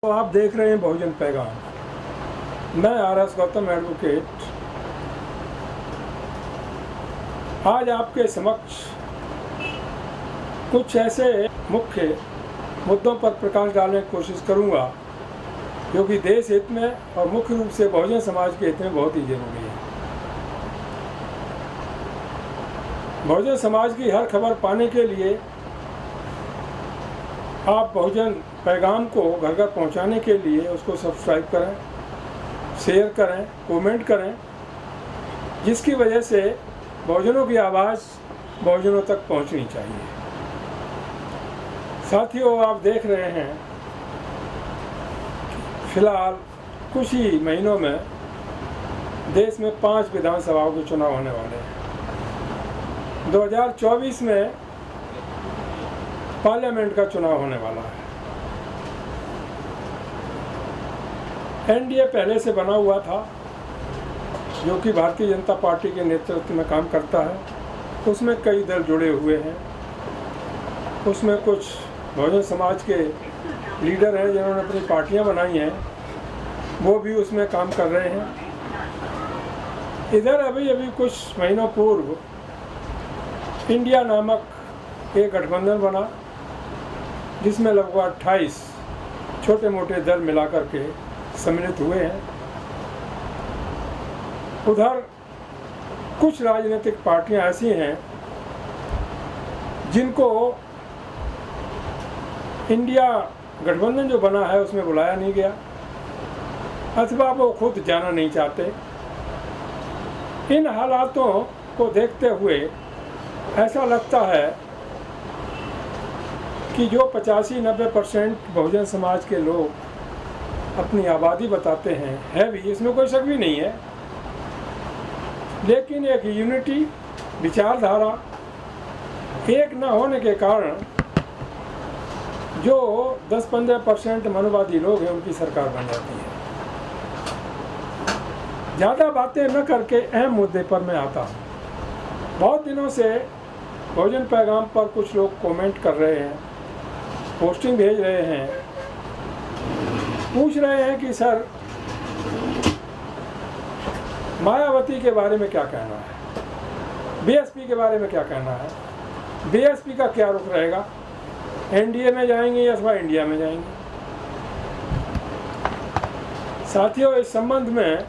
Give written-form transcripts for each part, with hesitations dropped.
तो आप देख रहे हैं बहुजन पैगाम। मैं आर.एस. गौतम एडवोकेट आज आपके समक्ष कुछ ऐसे मुख्य मुद्दों पर प्रकाश डालने की कोशिश करूंगा जो कि देश हित में और मुख्य रूप से बहुजन समाज के हित में बहुत ही जरूरी है। बहुजन समाज की हर खबर पाने के लिए आप बहुजन पैगाम को घर घर पहुंचाने के लिए उसको सब्सक्राइब करें, शेयर करें, कमेंट करें, जिसकी वजह से बहुजनों की आवाज़ बहुजनों तक पहुंचनी चाहिए। साथियों, आप देख रहे हैं फिलहाल कुछ ही महीनों में देश में 5 विधानसभाओं के चुनाव होने वाले हैं। 2024 में पार्लियामेंट का चुनाव होने वाला है। एनडीए पहले से बना हुआ था, जो कि भारतीय जनता पार्टी के नेतृत्व में काम करता है। उसमें कई दल जुड़े हुए हैं। उसमें कुछ बहुजन समाज के लीडर हैं जिन्होंने अपनी पार्टियां बनाई हैं, वो भी उसमें काम कर रहे हैं। इधर अभी कुछ महीनों पूर्व इंडिया नामक एक गठबंधन बना, जिसमें लगभग 28 छोटे मोटे दल मिलाकर के सम्मिलित हुए हैं। उधर कुछ राजनीतिक पार्टियां ऐसी हैं जिनको इंडिया गठबंधन जो बना है उसमें बुलाया नहीं गया, अथवा वो खुद जाना नहीं चाहते। इन हालातों को देखते हुए ऐसा लगता है कि जो 85-90% बहुजन समाज के लोग अपनी आबादी बताते हैं, है भी, इसमें कोई शक भी नहीं है, लेकिन एक यूनिटी विचारधारा एक न होने के कारण जो 10-15% मनोवादी लोग हैं उनकी सरकार बन जाती है। ज़्यादा बातें न करके अहम मुद्दे पर मैं आता हूँ। बहुत दिनों से बहुजन पैगाम पर कुछ लोग कमेंट कर रहे हैं, पोस्टिंग भेज रहे हैं, पूछ रहे हैं कि सर मायावती के बारे में क्या कहना है, बीएसपी के बारे में क्या कहना है, बीएसपी का क्या रुख रहेगा, एनडीए में जाएंगे या अथवा इंडिया में जाएंगे। साथियों, इस संबंध में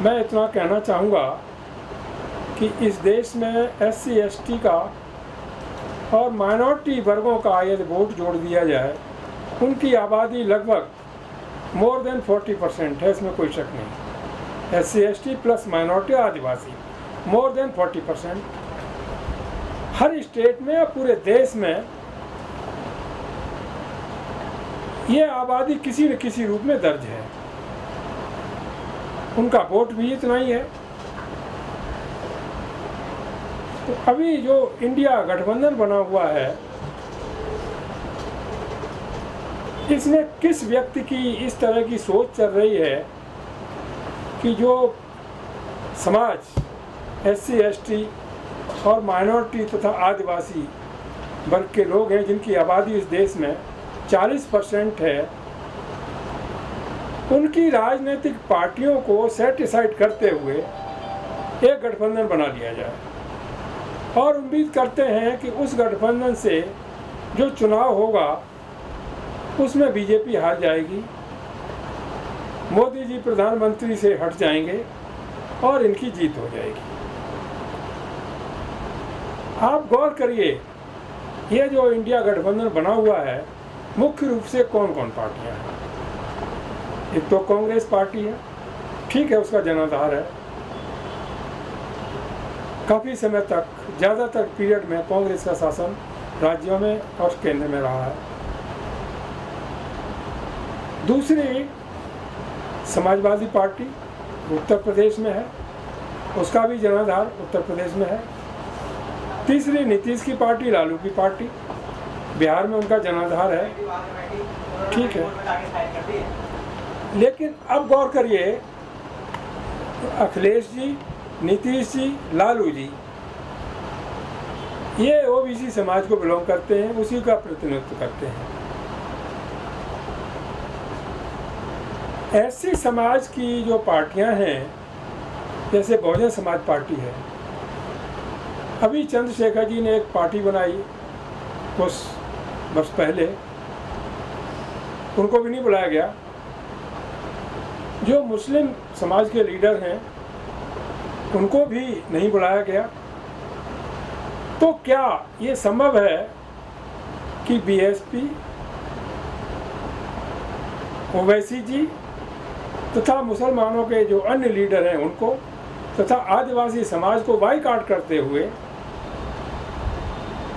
मैं इतना कहना चाहूँगा कि इस देश में SC ST का और माइनॉरिटी वर्गों का यदि वोट जोड़ दिया जाए, उनकी आबादी लगभग मोर देन 40% है, इसमें कोई शक नहीं। SC ST प्लस माइनॉरिटी आदिवासी मोर देन 40%। हर स्टेट में या पूरे देश में ये आबादी किसी न किसी रूप में दर्ज है। उनका वोट भी इतना ही है। तो अभी जो इंडिया गठबंधन बना हुआ है, इसमें किस व्यक्ति की इस तरह की सोच चल रही है कि जो समाज SC ST और माइनॉरिटी तथा आदिवासी वर्ग के लोग हैं, जिनकी आबादी इस देश में 40% है, उनकी राजनीतिक पार्टियों को सेट असाइड करते हुए एक गठबंधन बना लिया जाए और उम्मीद करते हैं कि उस गठबंधन से जो चुनाव होगा उसमें बीजेपी हार जाएगी, मोदी जी प्रधानमंत्री से हट जाएंगे और इनकी जीत हो जाएगी। आप गौर करिए, ये जो इंडिया गठबंधन बना हुआ है, मुख्य रूप से कौन कौन पार्टियां हैं। एक तो कांग्रेस पार्टी है, ठीक है, उसका जनाधार है। काफ़ी समय तक, ज़्यादातर पीरियड में कांग्रेस का शासन राज्यों में और केंद्र में रहा है। दूसरी समाजवादी पार्टी उत्तर प्रदेश में है, उसका भी जनाधार उत्तर प्रदेश में है। तीसरी नीतीश की पार्टी, लालू की पार्टी, बिहार में उनका जनाधार है, ठीक है। लेकिन अब गौर करिए, अखिलेश जी, नीतीश जी, लालू जी, ये ओबीसी समाज को बिलोंग करते हैं, उसी का प्रतिनिधित्व करते हैं। ऐसी समाज की जो पार्टियां हैं, जैसे बहुजन समाज पार्टी है, अभी चंद्रशेखर जी ने एक पार्टी बनाई कुछ वर्ष पहले, उनको भी नहीं बुलाया गया। जो मुस्लिम समाज के लीडर हैं उनको भी नहीं बुलाया गया। तो क्या ये संभव है कि बीएसपी, ओवैसी जी तथा मुसलमानों के जो अन्य लीडर हैं उनको तथा आदिवासी समाज को बाइकआउट करते हुए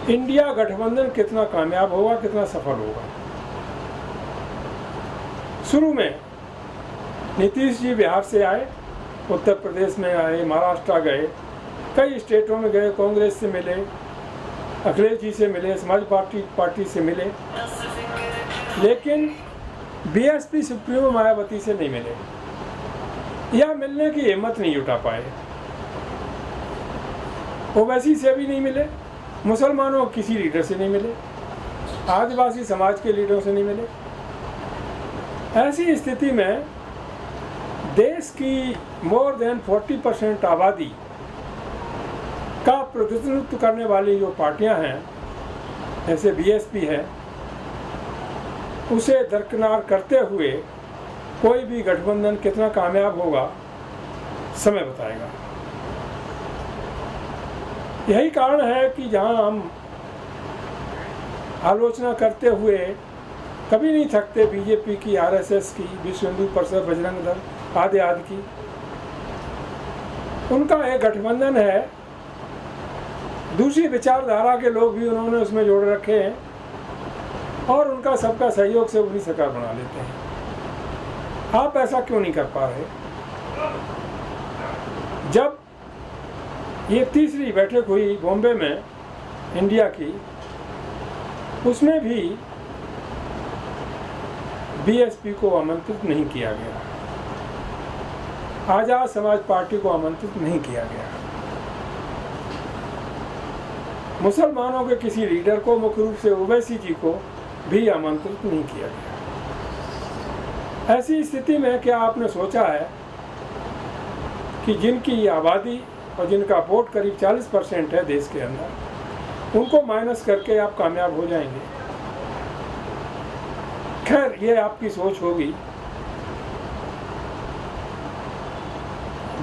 इंडिया गठबंधन कितना कामयाब होगा, कितना सफल होगा? शुरू में नीतीश जी बिहार से आए, उत्तर प्रदेश में आए, महाराष्ट्र गए, कई स्टेटों में गए, कांग्रेस से मिले, अखिलेश जी से मिले, समाजवादी पार्टी से मिले, लेकिन बीएसपी सुप्रीमो मायावती से नहीं मिले या मिलने की हिम्मत नहीं जुटा पाए। ओवैसी से भी नहीं मिले, मुसलमानों किसी लीडर से नहीं मिले, आदिवासी समाज के लीडरों से नहीं मिले। ऐसी स्थिति में देश की मोर देन 40% आबादी का प्रतिनिधित्व करने वाली जो पार्टियां हैं, जैसे बीएसपी है, उसे दरकिनार करते हुए कोई भी गठबंधन कितना कामयाब होगा, समय बताएगा। यही कारण है कि जहां हम आलोचना करते हुए कभी नहीं थकते बीजेपी की, आरएसएस की, विश्व हिंदू परिषद, बजरंग दल आदि आदि की, उनका एक गठबंधन है। दूसरी विचारधारा के लोग भी उन्होंने उसमें जोड़ रखे हैं और उनका सबका सहयोग से उन्हीं सरकार बना लेते हैं। आप ऐसा क्यों नहीं कर पा रहे? जब ये तीसरी बैठक हुई बॉम्बे में इंडिया की, उसमें भी बीएसपी को आमंत्रित नहीं किया गया, आजाद समाज पार्टी को आमंत्रित नहीं किया गया, मुसलमानों के किसी लीडर को, मुख्य रूप से ओवैसी जी को भी आमंत्रित नहीं किया गया। ऐसी स्थिति में क्या आपने सोचा है कि जिनकी आबादी और जिनका वोट करीब 40% है देश के अंदर, उनको माइनस करके आप कामयाब हो जाएंगे? खैर, ये आपकी सोच होगी।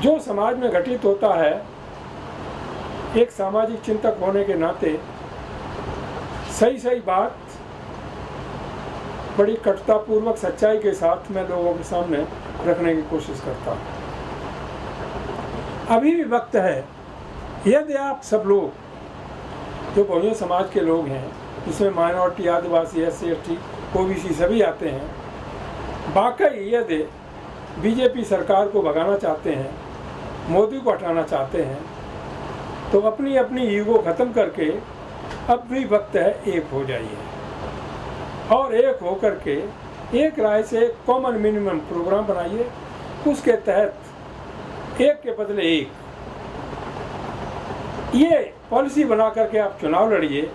जो समाज में घटित होता है, एक सामाजिक चिंतक होने के नाते सही सही बात बड़ी कटुतापूर्वक सच्चाई के साथ मैं लोगों के सामने रखने की कोशिश करता हूँ। अभी भी वक्त है, यदि आप सब लोग जो बहुजन समाज के लोग हैं, जिसमें माइनॉरिटी, आदिवासी, SC, ST, OBC सभी आते हैं, वाकई यदि बीजेपी सरकार को भगाना चाहते हैं, मोदी को हटाना चाहते हैं, तो अपनी अपनी ईगो खत्म करके अब भी वक्त है, एक हो जाइए और एक होकर के एक राय से एक कॉमन मिनिमम प्रोग्राम बनाइए। उसके तहत एक के बदले एक ये पॉलिसी बना करके आप चुनाव लड़िए।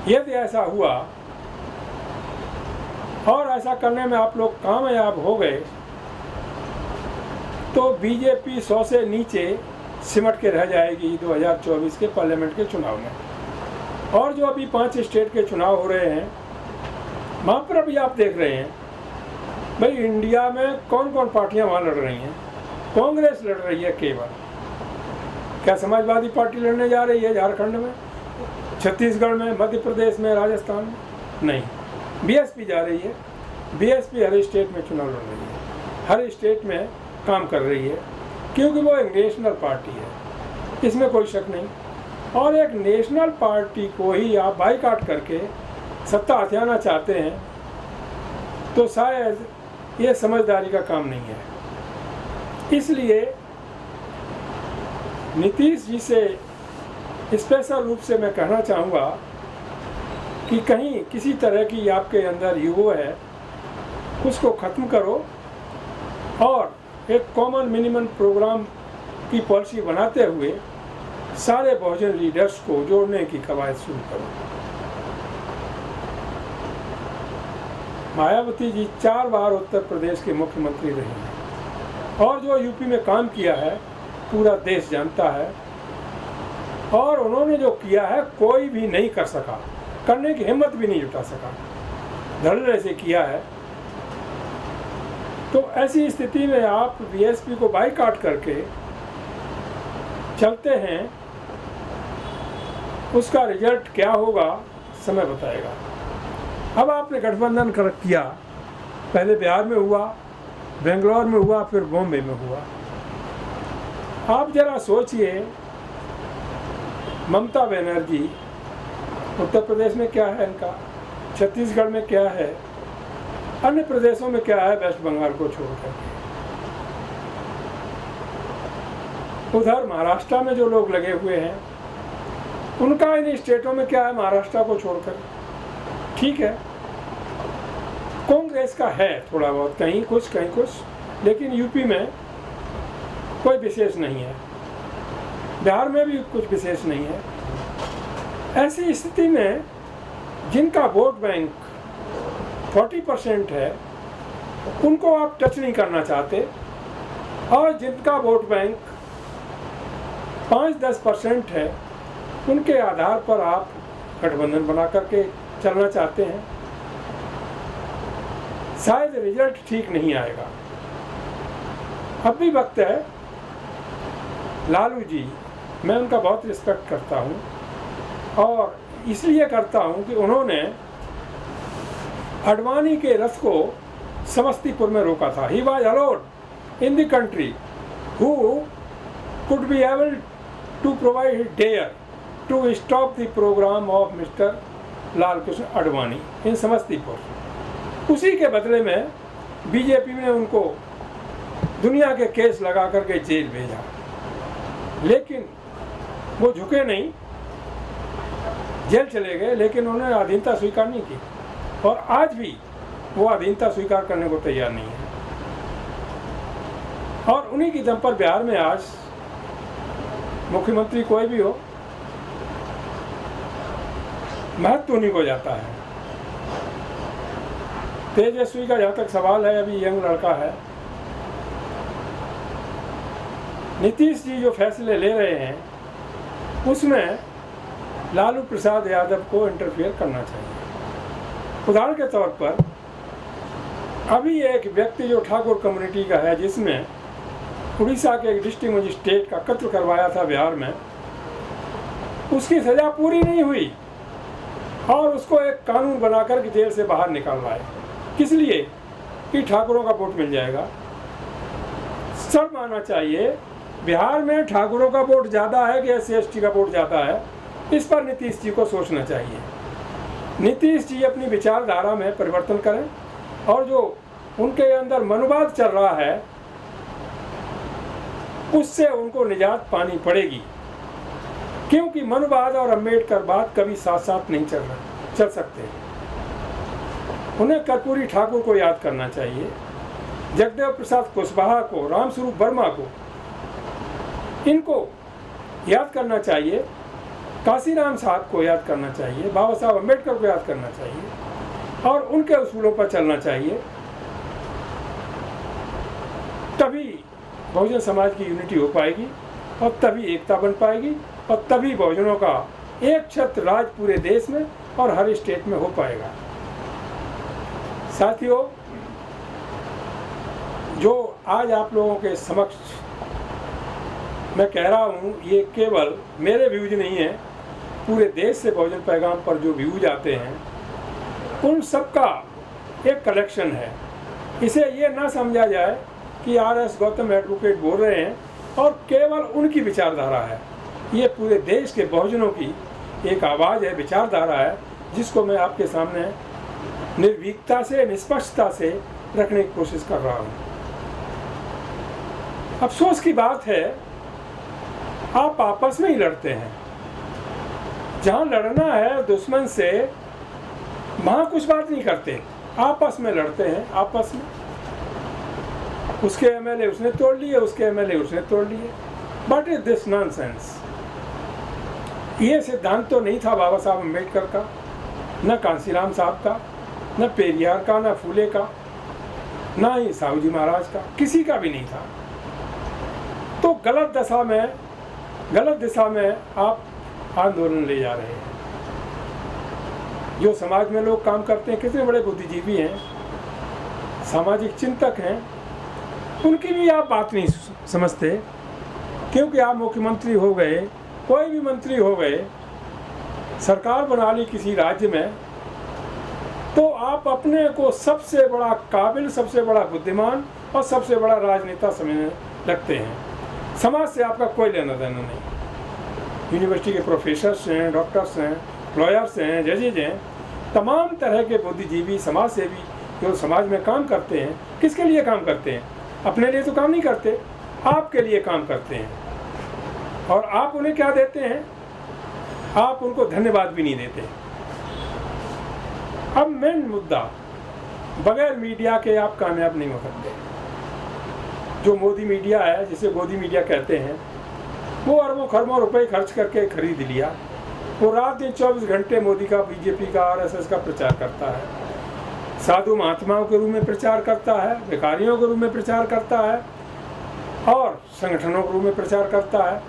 यदि ऐसा हुआ और ऐसा करने में आप लोग कामयाब हो गए, तो बीजेपी 100 से नीचे सिमट के रह जाएगी 2024 के पार्लियामेंट के चुनाव में। और जो अभी 5 स्टेट के चुनाव हो रहे हैं, वहाँ पर अभी आप देख रहे हैं भाई इंडिया में कौन कौन पार्टियां वहाँ लड़ रही हैं। कांग्रेस लड़ रही है केवल। क्या समाजवादी पार्टी लड़ने जा रही है झारखंड में, छत्तीसगढ़ में, मध्य प्रदेश में, राजस्थान में? नहीं, बीएसपी जा रही है। बीएसपी हर स्टेट में चुनाव लड़ रही है, हर स्टेट में काम कर रही है, क्योंकि वो एक नेशनल पार्टी है, इसमें कोई शक नहीं। और एक नेशनल पार्टी को ही आप बाइकआउट करके सत्ता हथियाना चाहते हैं, तो शायद ये समझदारी का काम नहीं है। इसलिए नीतीश जी से स्पेशल रूप से मैं कहना चाहूँगा कि कहीं किसी तरह की आपके अंदर ईगो है, उसको ख़त्म करो और एक कॉमन मिनिमम प्रोग्राम की पॉलिसी बनाते हुए सारे बहुजन लीडर्स को जोड़ने की कवायद शुरू करो। मायावती जी 4 बार उत्तर प्रदेश के मुख्यमंत्री रही हैं और जो यूपी में काम किया है पूरा देश जानता है, और उन्होंने जो किया है कोई भी नहीं कर सका, करने की हिम्मत भी नहीं जुटा सका, धड़ल्ले से किया है। तो ऐसी स्थिति में आप बीएसपी को बाइकआउट करके चलते हैं, उसका रिजल्ट क्या होगा समय बताएगा। अब आपने गठबंधन किया, पहले बिहार में हुआ, बेंगलोर में हुआ, फिर बॉम्बे में हुआ। आप जरा सोचिए, ममता बनर्जी उत्तर प्रदेश में क्या है इनका, छत्तीसगढ़ में क्या है, अन्य प्रदेशों में क्या है, वेस्ट बंगाल को छोड़कर। उधर महाराष्ट्र में जो लोग लगे हुए हैं उनका इन स्टेटों में क्या है, महाराष्ट्र को छोड़कर। ठीक है, कांग्रेस का है थोड़ा बहुत, कहीं कुछ, लेकिन यूपी में कोई विशेष नहीं है, बिहार में भी कुछ विशेष नहीं है। ऐसी स्थिति में जिनका वोट बैंक 40% है उनको आप टच नहीं करना चाहते, और जिनका वोट बैंक 5-10% है उनके आधार पर आप गठबंधन बना करके चलना चाहते हैं। शायद रिजल्ट ठीक नहीं आएगा। अब भी वक्त है। लालू जी, मैं उनका बहुत रिस्पेक्ट करता हूँ, और इसलिए करता हूँ कि उन्होंने अडवाणी के रथ को समस्तीपुर में रोका था। He was alone in the country who could be able to provide dare to stop the program of mister Lal Krishna Advani in Samastipur. उसी के बदले में बीजेपी ने उनको दुनिया के केस लगा करके जेल भेजा, लेकिन वो झुके नहीं, जेल चले गए, लेकिन उन्होंने अधीनता स्वीकार नहीं की, और आज भी वो अधीनता स्वीकार करने को तैयार नहीं है। और उन्हीं की दम पर बिहार में आज मुख्यमंत्री कोई भी हो, महत्व उन्हीं को जाता है। तेजस्वी का जहाँ तक सवाल है, अभी यंग लड़का है। नीतीश जी जो फैसले ले रहे हैं उसमें लालू प्रसाद यादव को इंटरफेयर करना चाहिए। उदाहरण के तौर पर अभी एक व्यक्ति जो ठाकुर कम्युनिटी का है, जिसमें उड़ीसा के एक डिस्ट्रिक्ट मजिस्ट्रेट का कत्ल करवाया था बिहार में, उसकी सजा पूरी नहीं हुई और उसको एक कानून बनाकर के जेल से बाहर निकालवाए। किस लिए? कि ठाकुरों का वोट मिल जाएगा। शर्म आना चाहिए। बिहार में ठाकुरों का वोट ज़्यादा है कि SC/ST का वोट ज़्यादा है, इस पर नीतीश जी को सोचना चाहिए। नीतीश जी अपनी विचारधारा में परिवर्तन करें, और जो उनके अंदर मनोवाद चल रहा है उससे उनको निजात पानी पड़ेगी, क्योंकि मनोवाद और अम्बेडकरवाद कभी साथ साथ नहीं चल सकते। उन्हें कर्पूरी ठाकुर को याद करना चाहिए, जगदेव प्रसाद कुशवाहा को, रामस्वरूप वर्मा को, इनको याद करना चाहिए, काशीराम साहब को याद करना चाहिए, बाबा साहब अम्बेडकर को याद करना चाहिए, और उनके उसूलों पर चलना चाहिए। तभी बहुजन समाज की यूनिटी हो पाएगी, और तभी एकता बन पाएगी, और तभी बहुजनों का एक छत्र राज पूरे देश में और हर स्टेट में हो पाएगा। साथियों, जो आज आप लोगों के समक्ष मैं कह रहा हूँ, ये केवल मेरे व्यूज नहीं है, पूरे देश से बहुजन पैगाम पर जो व्यूज आते हैं उन सब का एक कलेक्शन है। इसे ये ना समझा जाए कि RS गौतम एडवोकेट बोल रहे हैं और केवल उनकी विचारधारा है। ये पूरे देश के बहुजनों की एक आवाज़ है, विचारधारा है, जिसको मैं आपके सामने निर्भीकता से, निष्पक्षता से रखने की कोशिश कर रहा हूँ। अफसोस की बात है, आप आपस में ही लड़ते हैं। जहाँ लड़ना है दुश्मन से, वहाँ कुछ बात नहीं करते, आपस में लड़ते हैं। आपस में उसके MLA उसने तोड़ लिए, उसके MLA उसने तोड़ लिए। But is this nonsense. ये सिद्धांत तो नहीं था बाबा साहब अम्बेडकर का, न कांसीराम साहब का, न पेरियार का, न फूले का, ना ही साहू जी महाराज का, किसी का भी नहीं था। तो गलत दिशा में आप आंदोलन ले जा रहे हैं। जो समाज में लोग काम करते हैं, कितने बड़े बुद्धिजीवी हैं, सामाजिक चिंतक हैं, उनकी भी आप बात नहीं समझते, क्योंकि आप मुख्यमंत्री हो गए, कोई भी मंत्री हो गए, सरकार बना ली किसी राज्य में, तो आप अपने को सबसे बड़ा काबिल, सबसे बड़ा बुद्धिमान और सबसे बड़ा राजनेता समझने लगते हैं। समाज से आपका कोई लेना देना नहीं। यूनिवर्सिटी के प्रोफेसर्स हैं, डॉक्टर्स हैं, लॉयर्स हैं, जजेज हैं, तमाम तरह के बुद्धिजीवी, समाज सेवी जो समाज में काम करते हैं, किसके लिए काम करते हैं? अपने लिए तो काम नहीं करते, आपके लिए काम करते हैं। और आप उन्हें क्या देते हैं? आप उनको धन्यवाद भी नहीं देते। अब मेन मुद्दा, बगैर मीडिया के आप कामयाब नहीं हो सकते। जो मोदी मीडिया है, जिसे गोदी मीडिया कहते हैं, वो अरबों खरबों रुपए खर्च करके खरीद लिया। वो रात दिन 24 घंटे मोदी का, बीजेपी का, आरएसएस का प्रचार करता है। साधु महात्माओं के रूप में प्रचार करता है, भिखारियों के रूप में प्रचार करता है, और संगठनों के रूप में प्रचार करता है।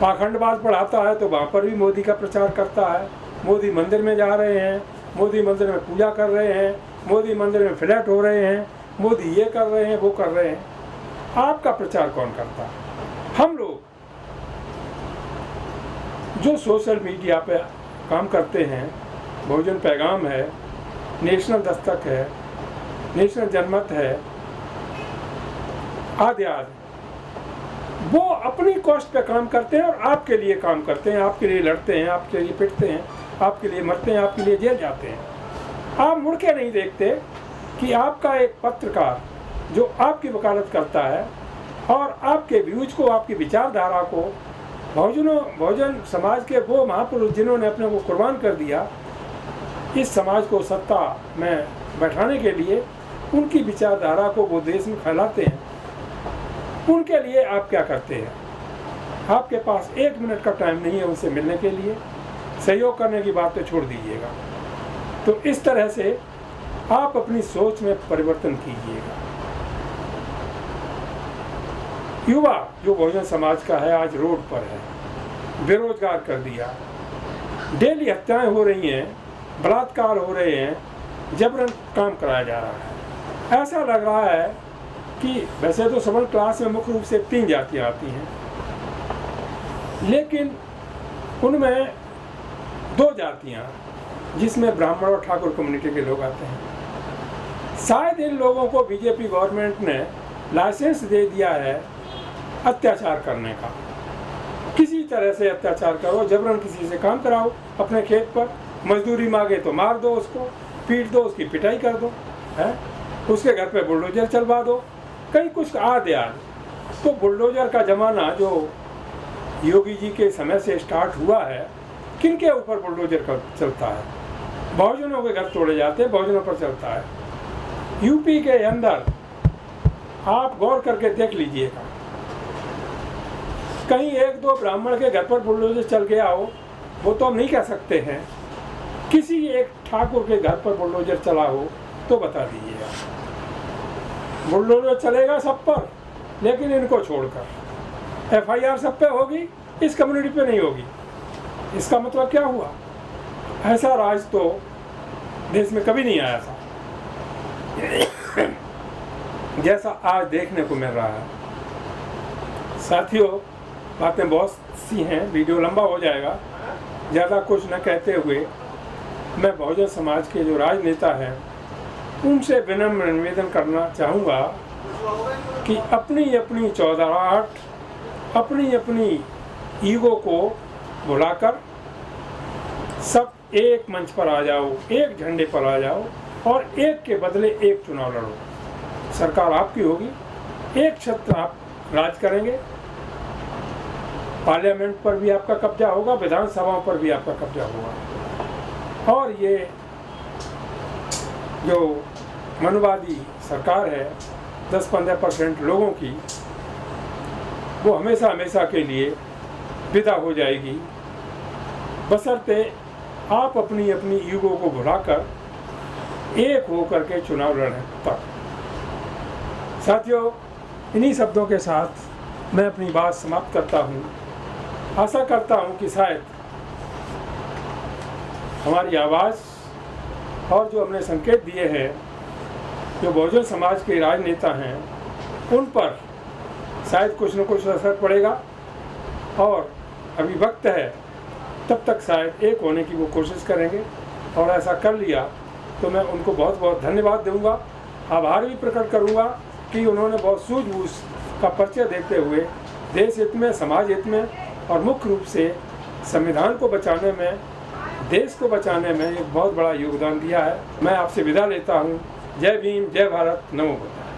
पाखंडवाद पढ़ाता है तो वहाँ पर भी मोदी का प्रचार करता है। मोदी मंदिर में जा रहे हैं, मोदी मंदिर में पूजा कर रहे हैं, मोदी मंदिर में फ्लैट हो रहे हैं, मोदी ये कर रहे हैं, वो कर रहे हैं। आपका प्रचार कौन करता है? हम लोग जो सोशल मीडिया पे काम करते हैं, बहुजन पैगाम है, नेशनल दस्तक है, नेशनल जनमत है, आदि आदि, वो अपनी कॉस्ट पे काम करते हैं और आपके लिए काम करते हैं, आपके लिए लड़ते हैं, आपके लिए पिटते हैं, आपके लिए मरते हैं, आपके लिए जेल जाते हैं। आप मुड़ के नहीं देखते कि आपका एक पत्रकार जो आपकी वकालत करता है और आपके व्यूज को, आपकी विचारधारा को, बहुजन समाज के वो महापुरुष जिन्होंने अपने को कुर्बान कर दिया इस समाज को सत्ता में बैठाने के लिए, उनकी विचारधारा को वो देश में फैलाते हैं। उनके लिए आप क्या करते हैं? आपके पास 1 मिनट का टाइम नहीं है उनसे मिलने के लिए। सहयोग करने की बात तो छोड़ दीजिएगा। तो इस तरह से आप अपनी सोच में परिवर्तन कीजिएगा। युवा जो बहुजन समाज का है, आज रोड पर है, बेरोजगार कर दिया, डेली हत्याएं हो रही हैं, बलात्कार हो रहे हैं, जबरन काम कराया जा रहा है। ऐसा लग रहा है कि वैसे तो सबल क्लास में मुख्य रूप से 3 जातियाँ आती हैं, लेकिन उनमें 2 जातियाँ जिसमें ब्राह्मण और ठाकुर कम्युनिटी के लोग आते हैं। शायद इन लोगों को बीजेपी गवर्नमेंट ने लाइसेंस दे दिया है अत्याचार करने का। किसी तरह से अत्याचार करो, जबरन किसी से काम कराओ, अपने खेत पर मजदूरी मांगे तो मार दो उसको, पीट दो, उसकी पिटाई कर दो, है उसके घर पे बुलडोजर चलवा दो, कहीं कुछ आद यार। तो बुलडोजर का ज़माना जो योगी जी के समय से स्टार्ट हुआ है, किनके ऊपर बुलडोजर का चलता है? बहुजनों के घर तोड़े जाते हैं, बहुजनों पर चलता है। यूपी के अंदर आप गौर करके देख लीजिएगा, कहीं 1-2 ब्राह्मण के घर पर बुलडोजर चल गया हो, वो तो हम नहीं कह सकते हैं। किसी एक ठाकुर के घर पर बुलडोजर चला हो तो बता दीजिएगा। बुलडोजर चलेगा सब पर, लेकिन इनको छोड़कर FIR सब पे होगी, इस कम्युनिटी पे नहीं होगी। इसका मतलब क्या हुआ? ऐसा राज तो देश में कभी नहीं आया था जैसा आज देखने को मिल रहा है। साथियों, बातें बहुत सी हैं, वीडियो लंबा हो जाएगा। ज़्यादा कुछ न कहते हुए मैं बहुजन समाज के जो राजनेता हैं उनसे विनम्र निवेदन करना चाहूँगा कि अपनी अपनी चौधराहट, अपनी अपनी ईगो को भुलाकर सब एक मंच पर आ जाओ, एक झंडे पर आ जाओ और एक के बदले एक चुनाव लड़ो। सरकार आपकी होगी, एक छत्र आप राज करेंगे, पार्लियामेंट पर भी आपका कब्जा होगा, विधानसभाओं पर भी आपका कब्जा होगा। और ये जो मनवादी सरकार है 10-15% लोगों की, वो हमेशा हमेशा के लिए विदा हो जाएगी, बशर्ते आप अपनी अपनी ईगो को भुलाकर एक हो करके चुनाव लड़ें तब। साथियों, इन्हीं शब्दों के साथ मैं अपनी बात समाप्त करता हूँ। आशा करता हूँ कि शायद हमारी आवाज़ और जो हमने संकेत दिए हैं, जो बहुजन समाज के राजनेता हैं, उन पर शायद कुछ न कुछ असर पड़ेगा और अभी वक्त है, तब तक शायद एक होने की वो कोशिश करेंगे। और ऐसा कर लिया तो मैं उनको बहुत बहुत धन्यवाद दूंगा, आभार भी प्रकट करूंगा कि उन्होंने बहुत सूझबूझ का परिचय देते हुए देश हित में, समाज हित में और मुख्य रूप से संविधान को बचाने में, देश को बचाने में एक बहुत बड़ा योगदान दिया है। मैं आपसे विदा लेता हूँ। जय भीम, जय भारत, नमो बुद्धाय।